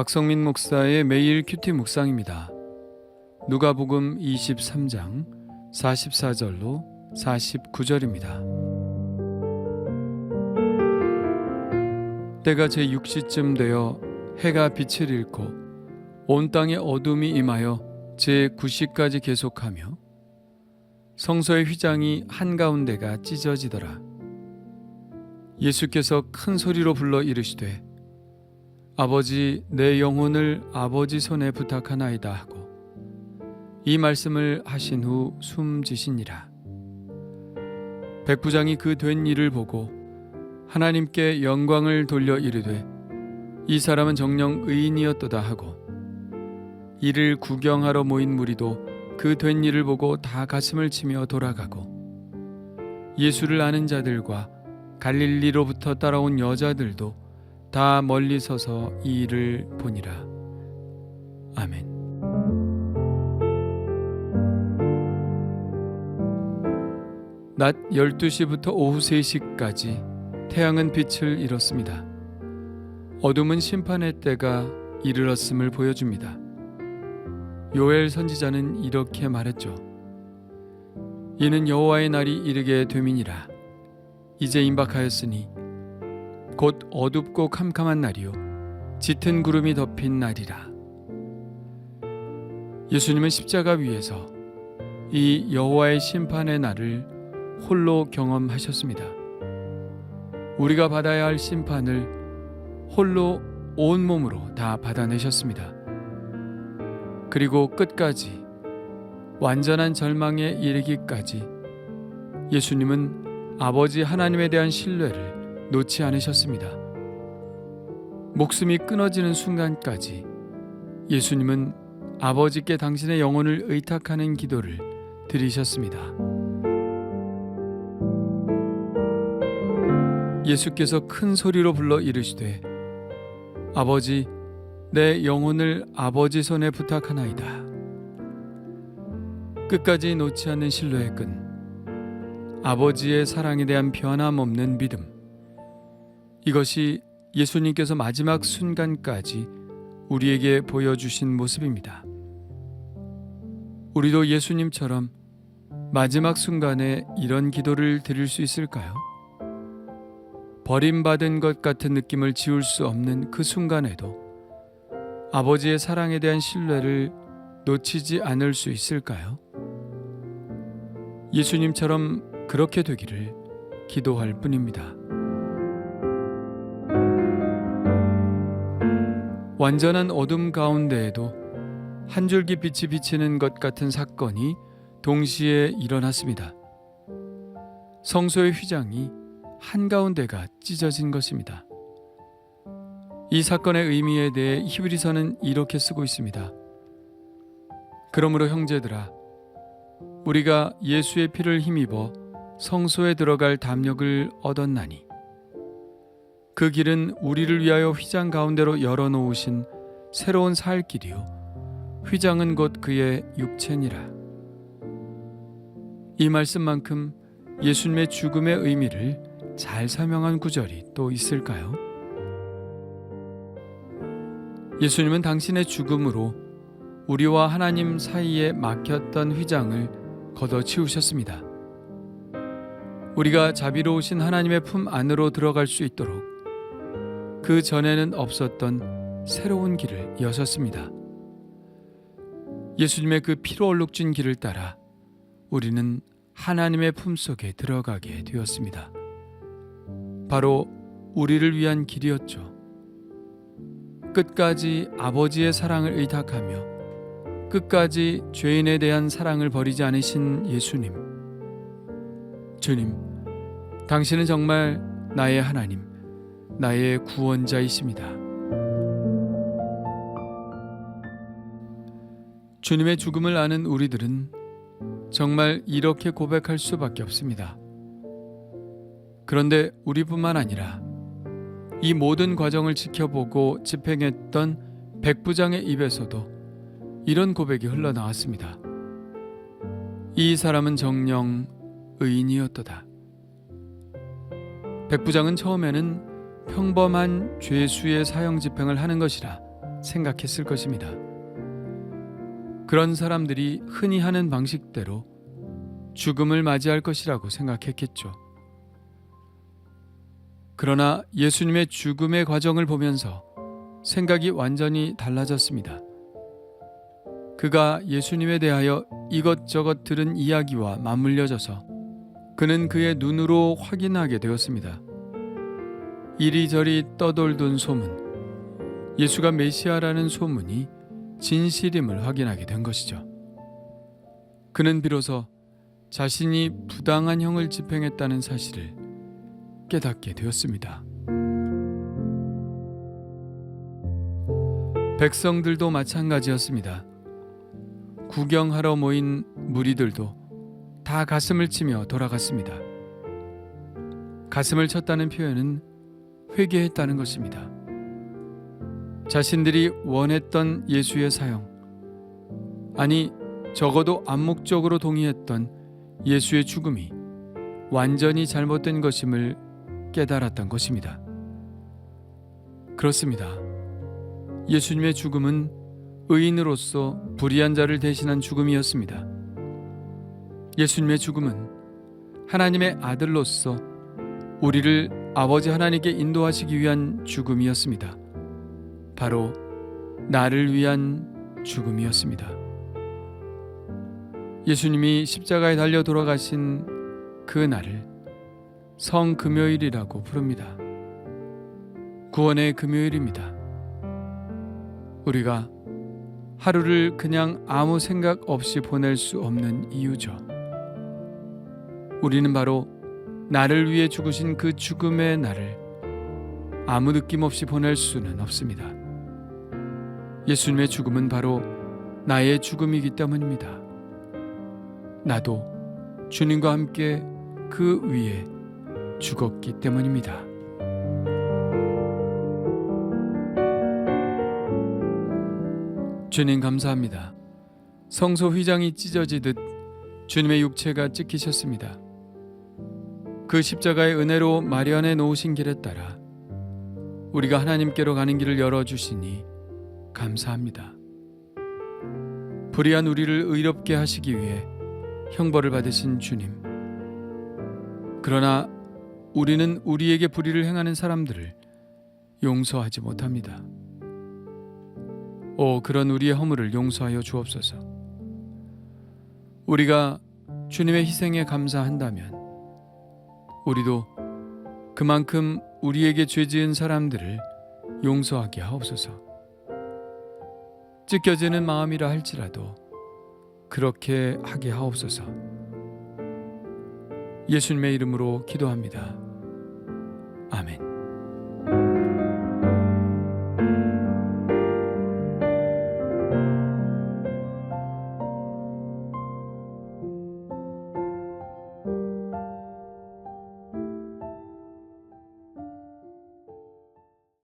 박성민 목사의 매일 큐티 묵상입니다. 누가복음 23장 44절로 49절입니다. 때가 제6시쯤 되어 해가 빛을 잃고 온 땅에 어둠이 임하여 제9시까지 계속하며 성소의 휘장이 한가운데가 찢어지더라. 예수께서 큰 소리로 불러 이르시되 아버지, 내 영혼을 아버지 손에 부탁하나이다 하고 이 말씀을 하신 후 숨지시니라. 백부장이 그 된 일을 보고 하나님께 영광을 돌려 이르되 이 사람은 정녕 의인이었도다 하고 이를 구경하러 모인 무리도 그 된 일을 보고 다 가슴을 치며 돌아가고 예수를 아는 자들과 갈릴리로부터 따라온 여자들도 다 멀리 서서 이 일을 보니라. 아멘. 낮 12시부터 오후 3시까지 태양은 빛을 잃었습니다. 어둠은 심판의 때가 이르렀음을 보여줍니다. 요엘 선지자는 이렇게 말했죠. 이는 여호와의 날이 이르게 됨이니라. 이제 임박하였으니 곧 어둡고 캄캄한 날이요 짙은 구름이 덮인 날이라. 예수님은 십자가 위에서 이 여호와의 심판의 날을 홀로 경험하셨습니다. 우리가 받아야 할 심판을 홀로 온몸으로 다 받아내셨습니다. 그리고 끝까지 완전한 절망에 이르기까지 예수님은 아버지 하나님에 대한 신뢰를 놓지 않으셨습니다. 목숨이 끊어지는 순간까지 예수님은 아버지께 당신의 영혼을 의탁하는 기도를 드리셨습니다. 예수께서 큰 소리로 불러 이르시되 아버지, 내 영혼을 아버지 손에 부탁하나이다. 끝까지 놓지 않는 신뢰의 끈, 아버지의 사랑에 대한 변함없는 믿음, 이것이 예수님께서 마지막 순간까지 우리에게 보여주신 모습입니다. 우리도 예수님처럼 마지막 순간에 이런 기도를 드릴 수 있을까요? 버림받은 것 같은 느낌을 지울 수 없는 그 순간에도 아버지의 사랑에 대한 신뢰를 놓치지 않을 수 있을까요? 예수님처럼 그렇게 되기를 기도할 뿐입니다. 완전한 어둠 가운데에도 한 줄기 빛이 비치는 것 같은 사건이 동시에 일어났습니다. 성소의 휘장이 한가운데가 찢어진 것입니다. 이 사건의 의미에 대해 히브리서는 이렇게 쓰고 있습니다. 그러므로 형제들아, 우리가 예수의 피를 힘입어 성소에 들어갈 담력을 얻었나니 그 길은 우리를 위하여 휘장 가운데로 열어놓으신 새로운 살 길이요 휘장은 곧 그의 육체니라. 이 말씀만큼 예수님의 죽음의 의미를 잘 설명한 구절이 또 있을까요? 예수님은 당신의 죽음으로 우리와 하나님 사이에 막혔던 휘장을 걷어치우셨습니다. 우리가 자비로우신 하나님의 품 안으로 들어갈 수 있도록 그 전에는 없었던 새로운 길을 여셨습니다. 예수님의 그 피로 얼룩진 길을 따라 우리는 하나님의 품속에 들어가게 되었습니다. 바로 우리를 위한 길이었죠. 끝까지 아버지의 사랑을 의탁하며 끝까지 죄인에 대한 사랑을 버리지 않으신 예수님. 주님, 당신은 정말 나의 하나님, 나의 구원자이십니다. 주님의 죽음을 아는 우리들은 정말 이렇게 고백할 수밖에 없습니다. 그런데 우리뿐만 아니라 이 모든 과정을 지켜보고 집행했던 백부장의 입에서도 이런 고백이 흘러나왔습니다. 이 사람은 정녕 의인이었도다. 백부장은 처음에는 평범한 죄수의 사형 집행을 하는 것이라 생각했을 것입니다. 그런 사람들이 흔히 하는 방식대로 죽음을 맞이할 것이라고 생각했겠죠. 그러나 예수님의 죽음의 과정을 보면서 생각이 완전히 달라졌습니다. 그가 예수님에 대하여 이것저것 들은 이야기와 맞물려져서 그는 그의 눈으로 확인하게 되었습니다. 이리저리 떠돌던 소문, 예수가 메시아라는 소문이 진실임을 확인하게 된 것이죠. 그는 비로소 자신이 부당한 형을 집행했다는 사실을 깨닫게 되었습니다. 백성들도 마찬가지였습니다. 구경하러 모인 무리들도 다 가슴을 치며 돌아갔습니다. 가슴을 쳤다는 표현은 회개했다는 것입니다. 자신들이 원했던 예수의 사형, 아니 적어도 암묵적으로 동의했던 예수의 죽음이 완전히 잘못된 것임을 깨달았던 것입니다. 그렇습니다. 예수님의 죽음은 의인으로서 불의한 자를 대신한 죽음이었습니다. 예수님의 죽음은 하나님의 아들로서 우리를 아버지 하나님께 인도하시기 위한 죽음이었습니다. 바로 나를 위한 죽음이었습니다. 예수님이 십자가에 달려 돌아가신 그 날을 성금요일이라고 부릅니다. 구원의 금요일입니다. 우리가 하루를 그냥 아무 생각 없이 보낼 수 없는 이유죠. 우리는 바로 나를 위해 죽으신 그 죽음의 날을 아무 느낌 없이 보낼 수는 없습니다. 예수님의 죽음은 바로 나의 죽음이기 때문입니다. 나도 주님과 함께 그 위에 죽었기 때문입니다. 주님 감사합니다. 성소 휘장이 찢어지듯 주님의 육체가 찢기셨습니다. 그 십자가의 은혜로 마련해 놓으신 길에 따라 우리가 하나님께로 가는 길을 열어주시니 감사합니다. 불의한 우리를 의롭게 하시기 위해 형벌을 받으신 주님. 그러나 우리는 우리에게 불의를 행하는 사람들을 용서하지 못합니다. 그런 우리의 허물을 용서하여 주옵소서. 우리가 주님의 희생에 감사한다면 우리도 그만큼 우리에게 죄 지은 사람들을 용서하게 하옵소서. 찢겨지는 마음이라 할지라도 그렇게 하게 하옵소서. 예수님의 이름으로 기도합니다. 아멘.